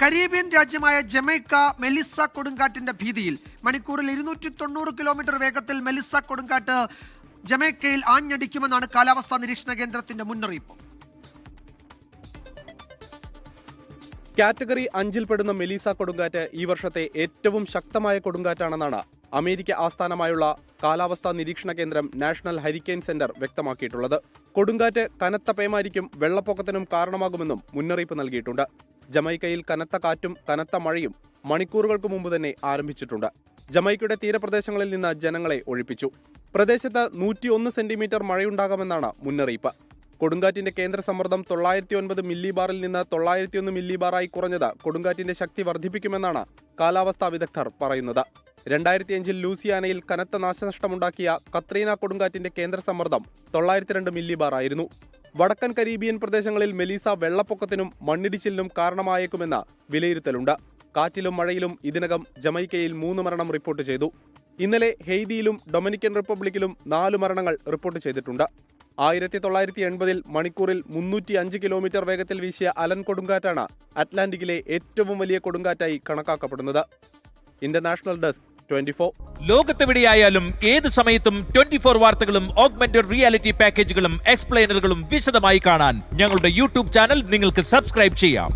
Caribbean രാജ്യമായ Jamaica Melissa കൊടുങ്കാറ്റിന്റെ ഭീതിയിൽ. മണിക്കൂറിൽ 290 കിലോമീറ്റർ വേഗത്തിൽ മെലിസ കൊടുങ്കാറ്റ് ജമൈക്കയിൽ ആഞ്ഞടിക്കുമെന്നാണ് കാലാവസ്ഥാ നിരീക്ഷണ കേന്ദ്രത്തിന്റെ മുന്നറിയിപ്പ്. കാറ്റഗറി 5-ൽ മെലീസ കൊടുങ്കാറ്റ് ഈ വർഷത്തെ ഏറ്റവും ശക്തമായ കൊടുങ്കാറ്റാണെന്നാണ് അമേരിക്ക ആസ്ഥാനമായുള്ള കാലാവസ്ഥാ നിരീക്ഷണ കേന്ദ്രം നാഷണൽ ഹരിക്കെയിൻ സെന്റർ വ്യക്തമാക്കിയിട്ടുള്ളത്. കൊടുങ്കാറ്റ് കനത്ത പേമാരിക്കും വെള്ളപ്പൊക്കത്തിനും കാരണമാകുമെന്നും മുന്നറിയിപ്പ് നൽകിയിട്ടുണ്ട്. ജമൈക്കയിൽ കനത്ത കാറ്റും കനത്ത മഴയും മണിക്കൂറുകൾക്ക് മുമ്പ് തന്നെ ആരംഭിച്ചിട്ടുണ്ട്. ജമൈക്കയുടെ തീരപ്രദേശങ്ങളിൽ നിന്ന് ജനങ്ങളെ ഒഴിപ്പിച്ചു. പ്രദേശത്ത് 101 സെന്റിമീറ്റർ മഴയുണ്ടാകാമെന്നാണ് മുന്നറിയിപ്പ്. കൊടുങ്കാറ്റിന്റെ കേന്ദ്ര സമ്മർദ്ദം 909 മില്ലിബാറിൽ നിന്ന് 901 മില്ലിബാറായി കുറഞ്ഞത് കൊടുങ്കാറ്റിന്റെ ശക്തി വർദ്ധിപ്പിക്കുമെന്നാണ് കാലാവസ്ഥാ വിദഗ്ധർ പറയുന്നത്. 2005-ൽ ലൂസിയാനയിൽ കനത്ത നാശനഷ്ടമുണ്ടാക്കിയ കത്രീന കൊടുങ്കാറ്റിന്റെ കേന്ദ്ര സമ്മർദ്ദം 902 മില്ലിബാർ ആയിരുന്നു. വടക്കൻ കരീബിയൻ പ്രദേശങ്ങളിൽ മെലീസ വെള്ളപ്പൊക്കത്തിനും മണ്ണിടിച്ചിലിനും കാരണമായേക്കുമെന്ന് വിലയിരുത്തലുണ്ട്. കാറ്റിലും മഴയിലും ഇതിനകം ജമൈക്കയിൽ 3 മരണം റിപ്പോർട്ട് ചെയ്തു. ഇന്നലെ ഹെയ്തിയിലും ഡൊമിനിക്കൻ റിപ്പബ്ലിക്കിലും 4 മരണങ്ങൾ റിപ്പോർട്ട് ചെയ്തിട്ടുണ്ട്. 1980-ൽ മണിക്കൂറിൽ 305 കിലോമീറ്റർ വേഗത്തിൽ വീശിയ അലൻ കൊടുങ്കാറ്റാണ് അറ്റ്ലാന്റിക്കിലെ ഏറ്റവും വലിയ കൊടുങ്കാറ്റായി കണക്കാക്കപ്പെടുന്നത്. International desk 24. ലോകത്തെവിടെയായാലും ഏത് സമയത്തും 24 വാർത്തകളും ഓഗ്മെന്റഡ് റിയാലിറ്റി പാക്കേജുകളും എക്സ്പ്ലെയിനറുകളും വിശദമായി കാണാൻ ഞങ്ങളുടെ യൂട്യൂബ് ചാനൽ നിങ്ങൾക്ക് സബ്സ്ക്രൈബ് ചെയ്യാം.